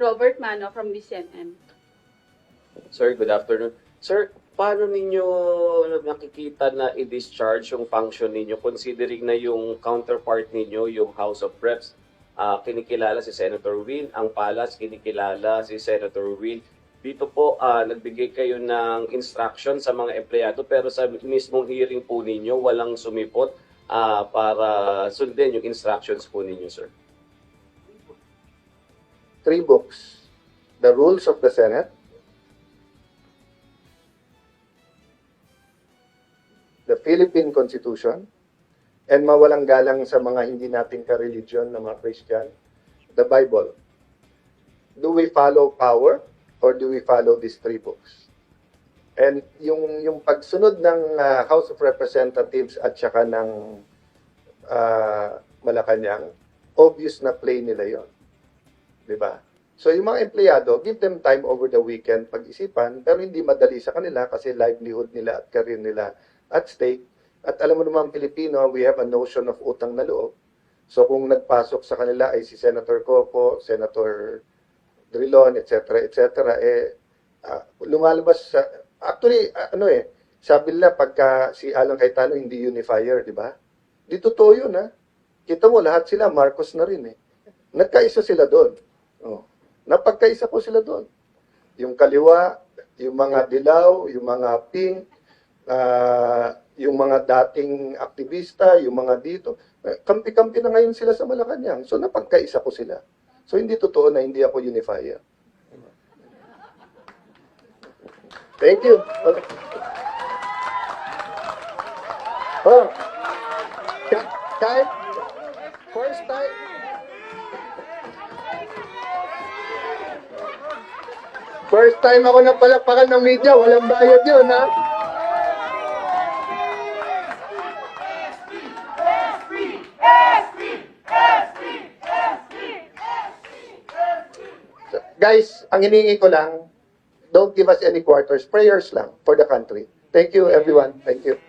Robert Mano from DCNM. Sir, good afternoon. Sir, paano ninyo nakikita na i-discharge yung function ninyo considering na yung counterpart ninyo, yung House of Reps, kinikilala si Senator Will, ang Palas kinikilala si Senator Will. Dito po, nagbigay kayo ng instruction sa mga empleyado pero sa mismong hearing po ninyo, walang sumipot para sundin yung instructions po ninyo, sir. 3 books. The Rules of the Senate, the Philippine Constitution, and mawalang galang sa mga hindi nating ka-religion na mga Christian, the Bible. Do we follow power or do we follow these 3 books? And yung pagsunod ng House of Representatives at saka ng Malacanang, obvious na play nila yon. Diba? So yung mga empleyado, give them time over the weekend pag-isipan, pero hindi madali sa kanila kasi livelihood nila at career nila at stake. At alam mo naman Pilipino, we have a notion of utang na loob. So kung nagpasok sa kanila ay si Senator Coco, Senator Drilon, etc., lumalabas sa... Actually, sabi nila pagka si Alan Cayetano hindi unifier, di ba? Di totoo yun, ha? Kita mo, lahat sila, Marcos na rin, eh. Nagkaisa sila doon. Oh. Napagkaisa ko sila doon. Yung kaliwa, yung mga dilaw, yung mga pink, yung mga dating aktivista, yung mga dito. Kampi-kampi na ngayon sila sa Malacanang. So napagkaisa ko sila. So hindi totoo na hindi ako unifier. Thank you. Oh. Kahit first time. First time ako napalakpakan ng media, walang bayad yun, ha? Guys, ang hiningi ko lang, don't give us any quarters, prayers lang for the country. Thank you, everyone. Thank you.